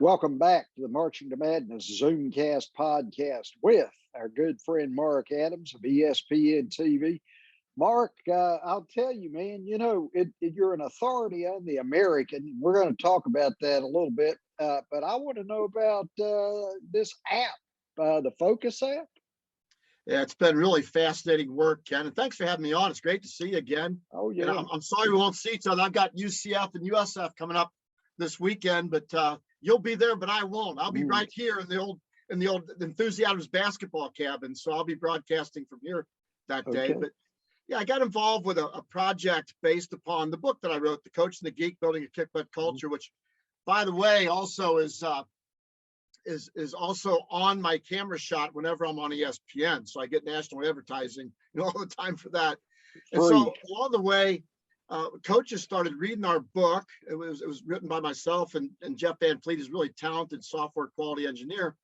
Welcome back to the Marching to Madness Zoomcast podcast with our good friend Mark Adams of ESPN TV. Mark, I'll tell you, man, you're an authority on the American. We're going to talk about that a little bit, but I want to know about this app, the Focus app. Yeah, it's been really fascinating work, Ken, and thanks for having me on. It's great to see you again. Oh, yeah. And I'm sorry we won't see each other. I've got UCF and USF coming up this weekend, but you'll be there, but I won't. I'll be right here in the old Enthusiasms basketball cabin, so I'll be broadcasting from here that day. But yeah, I got involved with a project based upon the book that I wrote, The Coach and the Geek, Building a Kick Butt Culture, which, by the way, also is also on my camera shot whenever I'm on ESPN. So I get national advertising all the time for that. And so along the way, coaches started reading our book. It was written by myself and Jeff Van Fleet is really talented software quality engineer.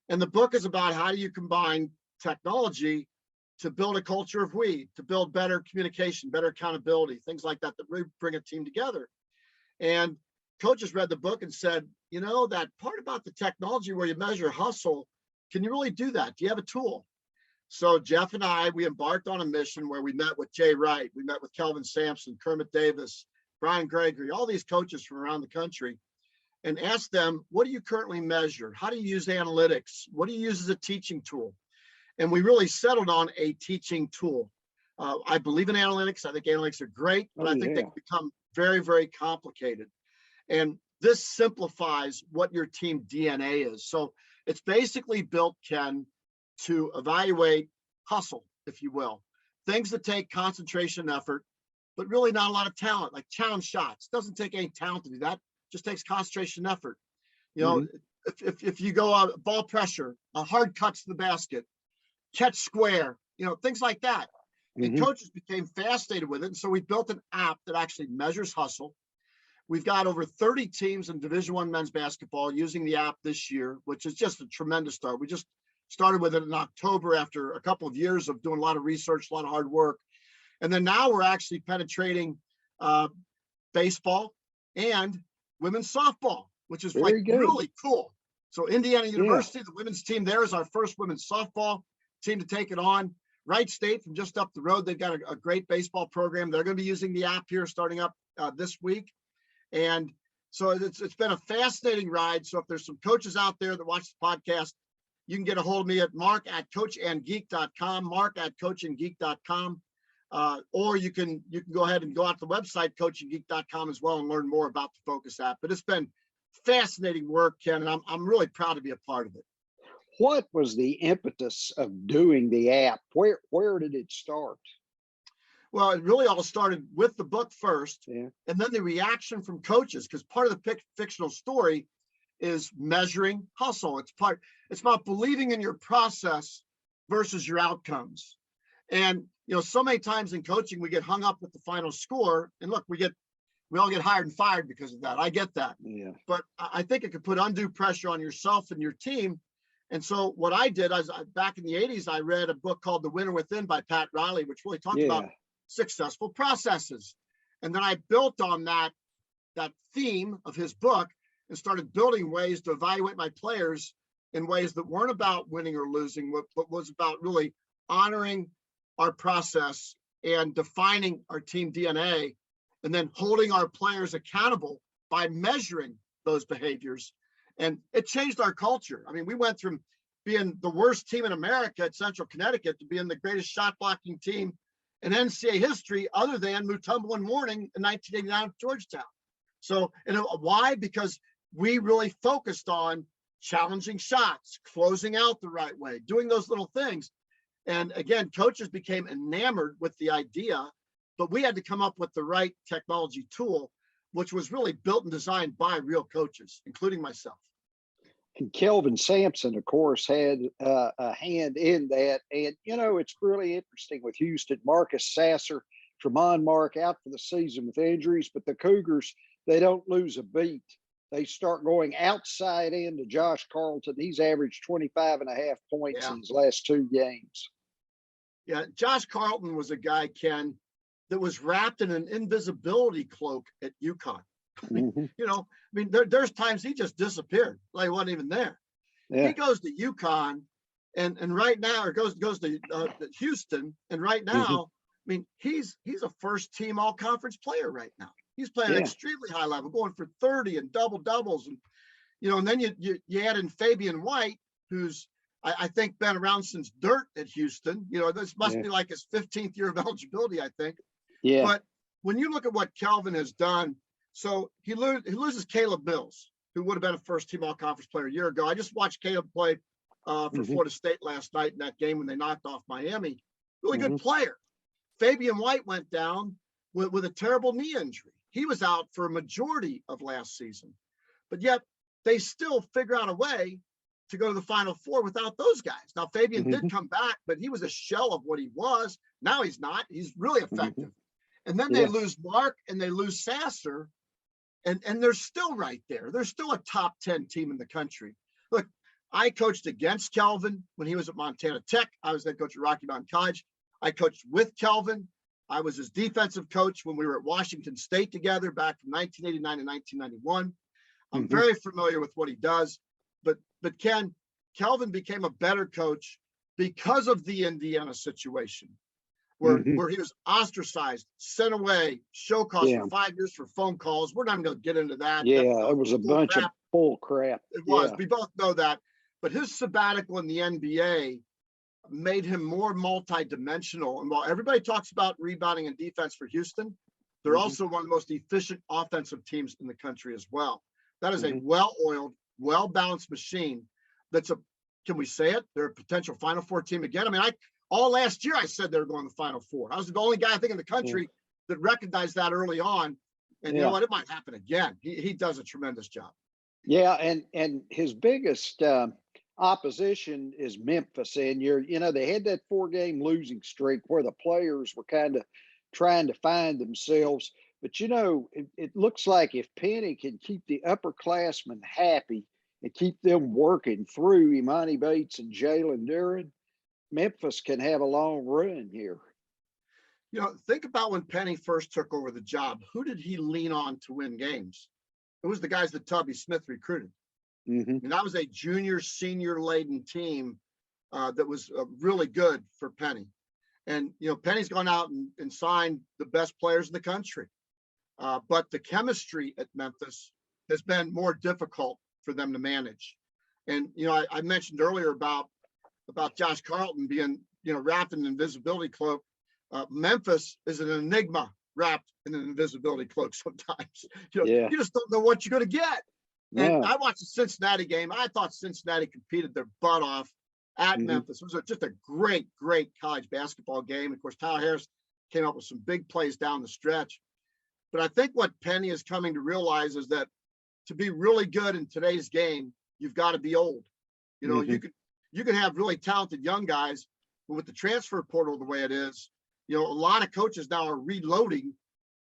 And the book is about how do you combine technology to build a culture of to build better communication, better accountability, things like that really bring a team together. And coaches read the book and said, that part about the technology where you measure hustle, can you really do that? Do you have a tool? So Jeff and we embarked on a mission where we met with Jay Wright, we met with Kelvin Sampson, Kermit Davis, Brian Gregory, all these coaches from around the country, and asked them, what do you currently measure? How do you use analytics? What do you use as a teaching tool? And we really settled on a teaching tool. I believe in analytics. I think analytics are great, but I think they can become very, very complicated. And this simplifies what your team DNA is. So it's basically built, Ken, to evaluate hustle, if you will. Things that take concentration and effort, but really not a lot of talent, like challenge shots. Doesn't take any talent to do that, just takes concentration and effort. If you go ball pressure, hard cuts to the basket, catch square, things like that. And coaches became fascinated with it. And so we built an app that actually measures hustle. We've got over 30 teams in Division I men's basketball using the app this year, which is just a tremendous start. We just started with it in October after a couple of years of doing a lot of research, a lot of hard work. And then now we're actually penetrating baseball and women's softball, which is really cool. So Indiana University, the women's team there is our first women's softball team to take it on. Wright State from just up the road, they've got a great baseball program. They're going to be using the app here starting up this week. And so it's been a fascinating ride. So if there's some coaches out there that watch the podcast, you can get a hold of me at mark@coachandgeek.com, mark@coachandgeek.com, or you can go ahead and go out to the website, coachandgeek.com as well, and learn more about the Focus app. But it's been fascinating work, Ken, and I'm really proud to be a part of it. What was the impetus of doing the app? Where did it start? Well, it really all started with the book first, and then the reaction from coaches, because part of the fictional story is measuring hustle. It's about believing in your process versus your outcomes. And so many times in coaching we get hung up with the final score. And look, we all get hired and fired because of that. I get that. Yeah. But I think it could put undue pressure on yourself and your team. And so what I did is back in the 80s, I read a book called The Winner Within by Pat Riley, which really talked about successful processes. And then I built on that theme of his book and started building ways to evaluate my players in ways that weren't about winning or losing, but was about really honoring our process and defining our team DNA, and then holding our players accountable by measuring those behaviors. And it changed our culture. I mean, we went from being the worst team in America at Central Connecticut to being the greatest shot blocking team in NCAA history, other than Mutombo and Warning in 1989 at Georgetown. So, why? Because we really focused on challenging shots, closing out the right way, doing those little things. And again, coaches became enamored with the idea, but we had to come up with the right technology tool, which was really built and designed by real coaches, including myself. And Kelvin Sampson, of course, had a hand in that. And, it's really interesting with Houston. Marcus Sasser, Tremont Mark out for the season with injuries, but the Cougars, they don't lose a beat. They start going outside into Josh Carlton. He's averaged 25.5 points in his last 2 games. Yeah, Josh Carlton was a guy, Ken, that was wrapped in an invisibility cloak at UConn. Mhm. I mean, there's times he just disappeared, like he wasn't even there. Yeah. He goes to UConn, and right now, or goes to Houston, and right Mhm. now, I mean, he's a first team all conference player right now. He's playing at an Yeah. extremely high level, going for 30 and double doubles, and and then you add in Fabian White, who's I think been around since dirt at Houston. This must Yeah. be like his 15th year of eligibility, I think. Yeah. But when you look at what Kelvin has done, so he loses Caleb Mills, who would have been a first team all conference player a year ago. I just watched Caleb play for Mhm. Florida State last night in that game when they knocked off Miami. Really good Mhm. player. Fabian White went down with a terrible knee injury. He was out for a majority of last season, but yet they still figure out a way to go to the Final Four without those guys. Now, Fabian did Mhm. come back, but he was a shell of what he was. Now he's not. He's really Mhm. effective. And then they Yeah. lose Mark and they lose Sasser, and they're still right there. They're still a top 10 team in the country. Look, I coached against Kelvin when he was at Montana Tech. I was head coach at Rocky Mountain College. I coached with Kelvin. I was his defensive coach when we were at Washington State together back from 1989 to 1991. I'm Mhm. very familiar with what he does, but Ken, Kelvin became a better coach because of the Indiana situation, where Mhm. he was ostracized, sent away, show cause for Yeah. 5 years for phone calls. We're not even going to get into that. Yeah. It was a Bull bunch of crap. bull crap. It was. Yeah. We both know that. But his sabbatical in the NBA made him more multi-dimensional. And while everybody talks about rebounding and defense for Houston, they're Mhm. also one of the most efficient offensive teams in the country as well. That is a Mhm. well-oiled, well-balanced machine. Can we say it? They're a potential Final Four team again. I mean, all last year I said they were going to the Final Four. I was the only guy I think in the Yeah. country that recognized that early on. And you know Yeah. what? It might happen again. He does a tremendous job. Yeah, and his biggest opposition is Memphis, and they had that 4-game losing streak where the players were kind of trying to find themselves. But it looks like if Penny can keep the upperclassmen happy and keep them working through Imani Bates and Jalen Duran, Memphis can have a long run here. Think about when Penny first took over the job. Who did he lean on to win games? It was the guys that Tubby Smith recruited. Mm-hmm. And that was a junior, senior laden team that was really good for Penny. And, Penny's gone out and signed the best players in the country. But the chemistry at Memphis has been more difficult for them to manage. And, I mentioned earlier about Josh Carlton being, wrapped in an invisibility cloak. Memphis is an enigma wrapped in an invisibility cloak sometimes. Yeah. You just don't know what you're going to get. And No. I watched the Cincinnati game. I thought Cincinnati competed their butt off at Mm-hmm. Memphis. It was just a great, great college basketball game. Of course, Tyler Harris came up with some big plays down the stretch. But I think what Penny is coming to realize is that to be really good in today's game, you've got to be old. Mm-hmm. You can have really talented young guys, but with the transfer portal the way it is, a lot of coaches now are reloading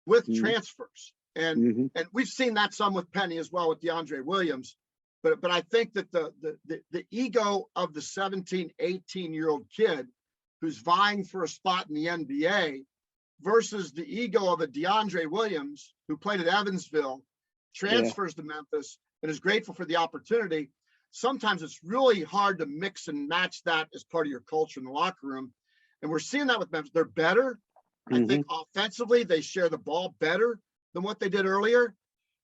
with Mm-hmm. transfers. And Mm-hmm. and we've seen that some with Penny as well with DeAndre Williams. But I think that the ego of the 17, 18-year-old kid who's vying for a spot in the NBA versus the ego of a DeAndre Williams who played at Evansville, transfers to Memphis, and is grateful for the opportunity. Sometimes it's really hard to mix and match that as part of your culture in the locker room. And we're seeing that with Memphis. They're better. I Mm-hmm. think offensively, they share the ball better than what they did earlier.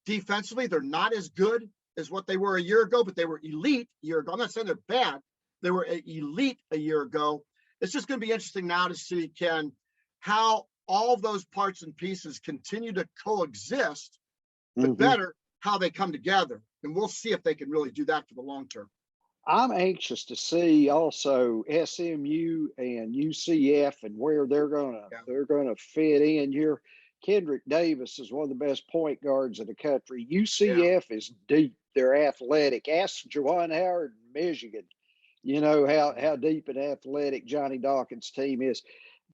Defensively, they're not as good as what they were a year ago, but they were elite a year ago. I'm not saying they're bad. They were elite a year ago. It's just going to be interesting now to see, Ken, how all those parts and pieces continue to coexist, but Mm-hmm. better how they come together. And we'll see if they can really do that for the long term. I'm anxious to see also SMU and UCF and where they're gonna fit in here. Kendrick Davis is one of the best point guards in the country. UCF is deep. They're athletic. Ask Juwan Howard in Michigan. How deep and athletic Johnny Dawkins' team is.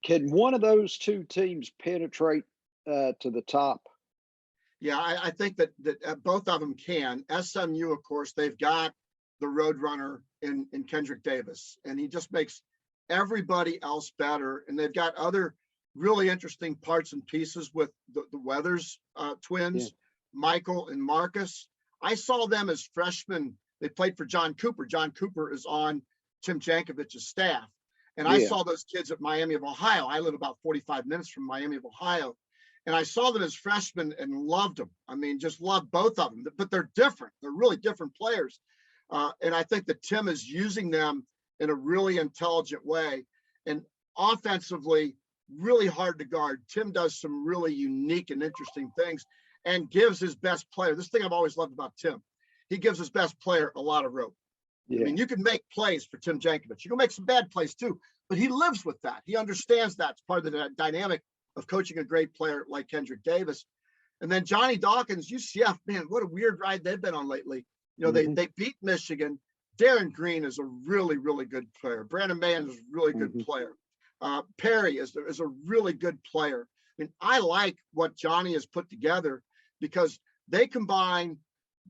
Can one of those two teams penetrate to the top? Yeah, I think that both of them can. SMU, of course, they've got the Roadrunner in Kendrick Davis, and he just makes everybody else better. And they've got other really interesting parts and pieces with the Weathers twins, Michael, and Marcus. I saw them as freshmen. They played for John Cooper. John Cooper is on Tim Jankovich's staff. And I saw those kids at Miami of Ohio. I live about 45 minutes from Miami of Ohio. And I saw them as freshmen and loved them. I mean, just loved both of them. But they're different. They're really different players. And I think that Tim is using them in a really intelligent way. And offensively, really hard to guard. Tim does some really unique and interesting things and gives his best player. This thing I've always loved about Tim. He gives his best player a lot of rope. Yeah. I mean, you can make plays for Tim Jankovich. You can make some bad plays too, but he lives with that. He understands that. It's part of the dynamic of coaching a great player like Kendrick Davis. And then Johnny Dawkins, UCF, man, what a weird ride they've been on lately. You know, they beat Michigan. Darren Green is a really, really good player. Brandon Mann is a really good player. Perry is a really good player. I mean, I like what Johnny has put together because they combine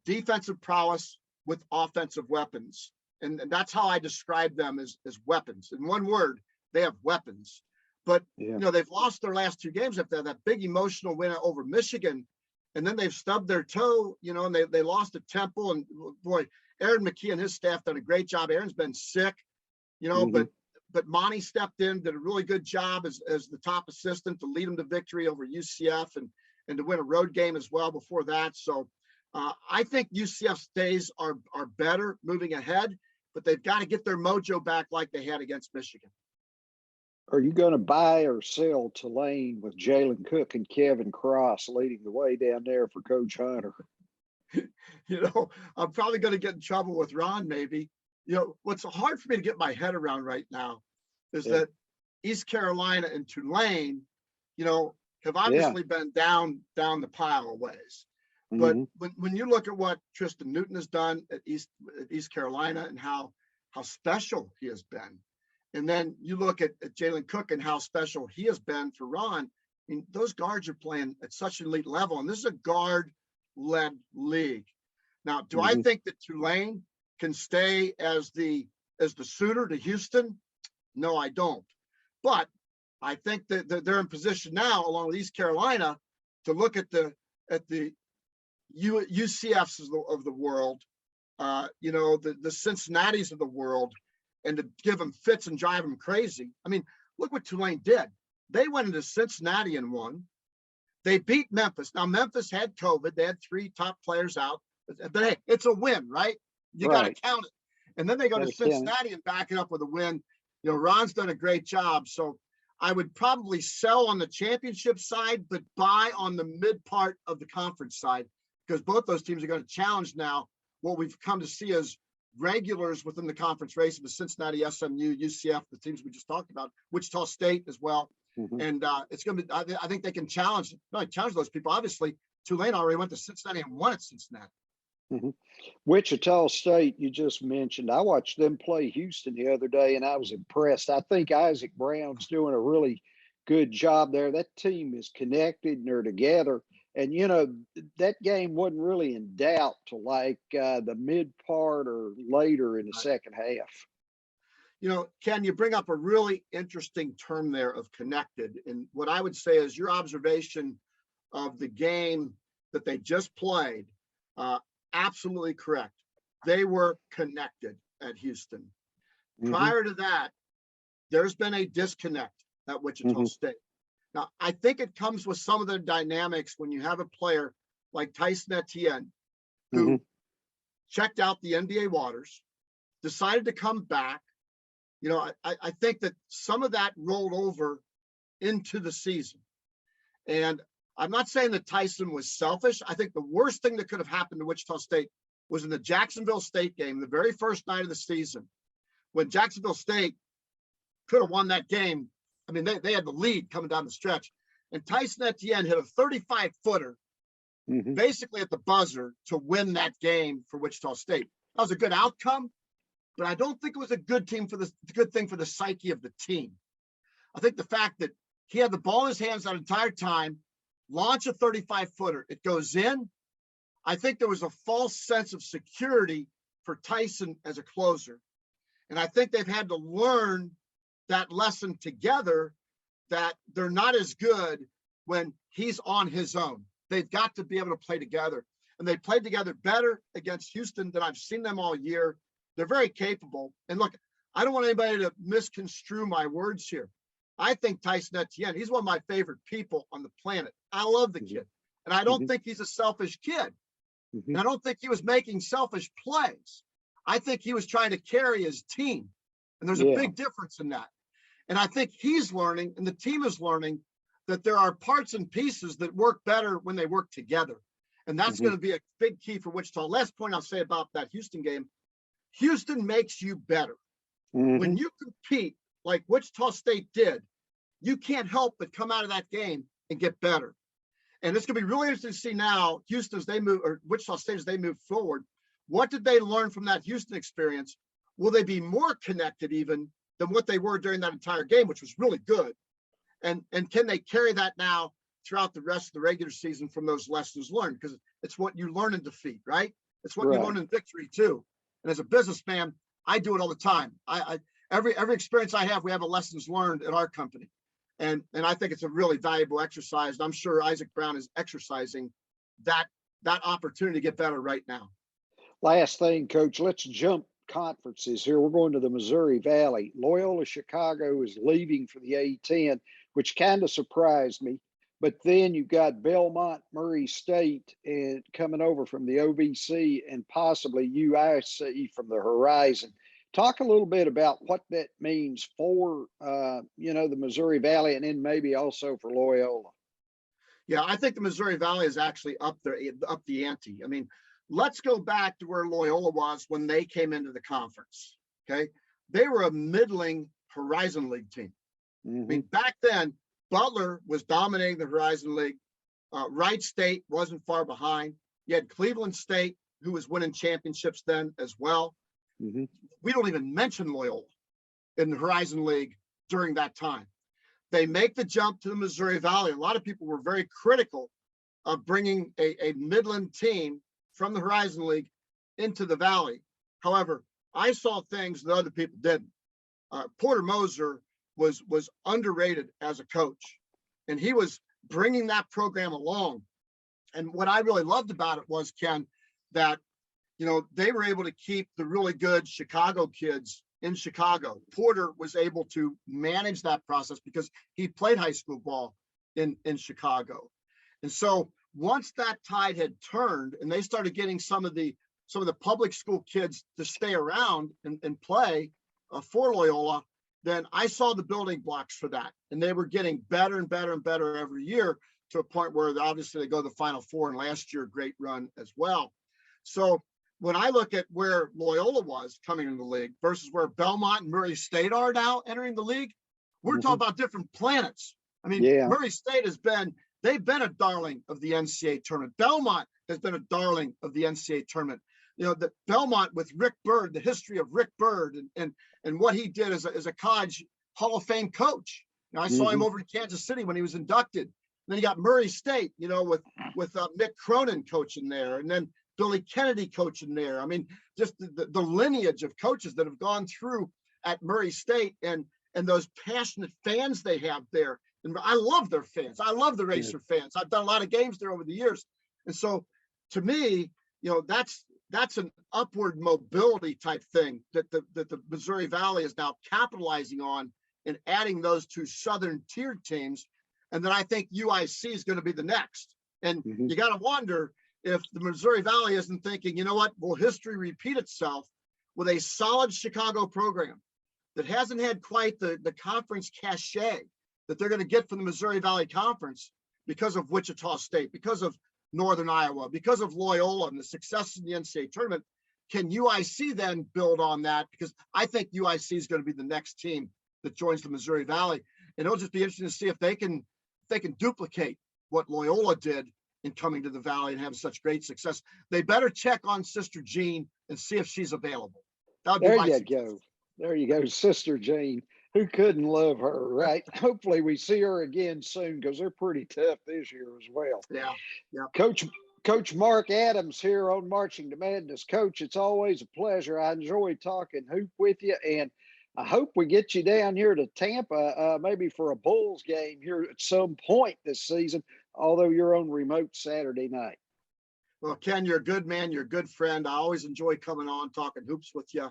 defensive prowess with offensive weapons. And that's how I describe them as weapons. In one word, they have weapons. But, you know, they've lost their last two games after that big emotional win over Michigan. And then they've stubbed their toe, you know, and they lost at Temple. And boy, Aaron McKee and his staff done a great job. Aaron's been sick, you know, but Monty stepped in, did a really good job as the top assistant to lead them to victory over UCF and to win a road game as well before that. So I think UCF's days are better moving ahead, but they've got to get their mojo back like they had against Michigan. Are you going to buy or sell Tulane with Jalen Cook and Kevin Cross leading the way down there for Coach Hunter? You know, I'm probably going to get in trouble with Ron, maybe. You know, what's hard for me to get my head around right now is that East Carolina and Tulane, you know, have obviously been down the pile of ways. But when you look at what Tristan Newton has done at East Carolina and how special he has been, and then you look at Jalen Cook and how special he has been for Ron, I mean, those guards are playing at such an elite level, and this is a guard-led league. Now, do I think that Tulane can stay as the suitor to Houston? No, I don't. But I think that they're in position now, along with East Carolina, to look at the UCFs of the world, you know, the Cincinnatis of the world, and to give them fits and drive them crazy. I mean, look what Tulane did. They went into Cincinnati and won. They beat Memphis. Now, Memphis had COVID. They had 3 top players out. But hey, it's a win, right? You got to count it. And then they go to Cincinnati and back it up with a win. You know, Ron's done a great job. So I would probably sell on the championship side, but buy on the mid part of the conference side, because both those teams are going to challenge now what we've come to see as regulars within the conference race with Cincinnati, SMU, UCF, the teams we just talked about, Wichita State as well. And it's going to be, I think they can challenge those people. Obviously, Tulane already went to Cincinnati and won at Cincinnati. Wichita State, you just mentioned. I watched them play Houston the other day, and I was impressed. I think Isaac Brown's doing a really good job there. That team is connected and they're together. And, you know, that game wasn't really in doubt till like the mid part or later in the second half. You know, Ken, you bring up a really interesting term there of connected. And what I would say is your observation of the game that they just played, absolutely correct. They were connected at Houston. Prior to that, there's been a disconnect at Wichita State. Now, I think it comes with some of the dynamics when you have a player like Tyson Etienne, who checked out the NBA waters, decided to come back. You know, I think that some of that rolled over into the season. And I'm not saying that Tyson was selfish. I think the worst thing that could have happened to Wichita State was in the Jacksonville State game, the very first night of the season, when Jacksonville State could have won that game. I mean, they had the lead coming down the stretch. And Tyson Etienne hit a 35-footer basically at the buzzer to win that game for Wichita State. That was a good outcome, but I don't think it was a good thing for the psyche of the team. I think the fact that he had the ball in his hands that entire time, launch a 35-footer, it goes in. I think there was a false sense of security for Tyson as a closer. And I think they've had to learn that lesson together, that they're not as good when he's on his own. They've got to be able to play together. And they played together better against Houston than I've seen them all year. They're very capable. And look, I don't want anybody to misconstrue my words here. I think Tyson Etienne, he's one of my favorite people on the planet. I love the kid. And I don't think he's a selfish kid. And I don't think he was making selfish plays. I think he was trying to carry his team. And there's a big difference in that. And I think he's learning, and the team is learning, that there are parts and pieces that work better when they work together. And that's going to be a big key for Wichita. Last point I'll say about that Houston game, Houston makes you better. When you compete like Wichita State did, you can't help but come out of that game and get better. And it's going to be really interesting to see now Houston as they move, or Wichita State as they move forward. What did they learn from that Houston experience? Will they be more connected even than what they were during that entire game, which was really good? And can they carry that now throughout the rest of the regular season from those lessons learned? Because it's what you learn in defeat, right? It's what you learn in victory too. And as a businessman, I do it all the time. Every experience I have, we have a lessons learned at our company. And I think it's a really valuable exercise. And I'm sure Isaac Brown is exercising that opportunity to get better right now. Last thing, Coach, let's jump conferences here. We're going to the Missouri Valley. Loyola Chicago is leaving for the A10, which kind of surprised me. But then you've got Belmont, Murray State, and coming over from the OVC, and possibly UIC from the Horizon. Talk a little bit about what that means for the Missouri Valley, and then maybe also for Loyola. Yeah, I think the Missouri Valley is actually up the ante. I mean, let's go back to where Loyola was when they came into the conference. Okay, they were a middling Horizon League team. I mean, back then, Butler was dominating the Horizon League. Wright State wasn't far behind. You had Cleveland State, who was winning championships then as well. We don't even mention Loyola in the Horizon League during that time. They make the jump to the Missouri Valley. A lot of people were very critical of bringing a Midland team from the Horizon League into the Valley. However, I saw things that other people didn't. Porter Moser was underrated as a coach, and he was bringing that program along. And what I really loved about it was, Ken, that they were able to keep the really good Chicago kids in Chicago. Porter was able to manage that process because he played high school ball in Chicago. And so once that tide had turned and they started getting some of the public school kids to stay around and play for Loyola, then I saw the building blocks for that. And they were getting better and better and better every year, to a point where obviously they go to the Final Four, and last year, great run as well. So when I look at where Loyola was coming into the league versus where Belmont and Murray State are now entering the league, we're talking about different planets. I mean, Murray State they've been a darling of the NCAA tournament. Belmont has been a darling of the NCAA tournament. The Belmont with Rick Byrd, the history of Rick Byrd and what he did as a college Hall of Fame coach. I saw him over in Kansas City when he was inducted. And then you got Murray State, with Mick Cronin coaching there, and then Billy Kennedy coaching there. I mean, just the lineage of coaches that have gone through at Murray State, and those passionate fans they have there. And I love their fans. I love the Racer fans. I've done a lot of games there over the years. And so to me, that's an upward mobility type thing that the Missouri Valley is now capitalizing on and adding those two Southern tiered teams. And then I think UIC is going to be the next. And you got to wonder if the Missouri Valley isn't thinking, will history repeat itself with a solid Chicago program that hasn't had quite the conference cachet that they're going to get from the Missouri Valley Conference because of Wichita State, because of Northern Iowa, because of Loyola and the success in the NCAA tournament. Can UIC then build on that? Because I think UIC is going to be the next team that joins the Missouri Valley. And it'll just be interesting to see if they can duplicate what Loyola did in coming to the Valley and have such great success. They better check on Sister Jean and see if she's available. There you go. There you go, Sister Jean. Who couldn't love her, right? Hopefully we see her again soon, because they're pretty tough this year as well. Yeah. Coach Mark Adams here on Marching to Madness. Coach, it's always a pleasure. I enjoy talking hoop with you, and I hope we get you down here to Tampa, maybe for a Bulls game here at some point this season. although you're on remote Saturday night. Well, Ken, you're a good man. You're a good friend. I always enjoy coming on, talking hoops with you.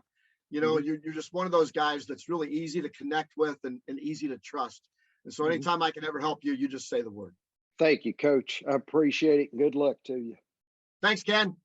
You know, you're just one of those guys that's really easy to connect with and easy to trust. And so anytime I can ever help you, you just say the word. Thank you, Coach. I appreciate it. Good luck to you. Thanks, Ken.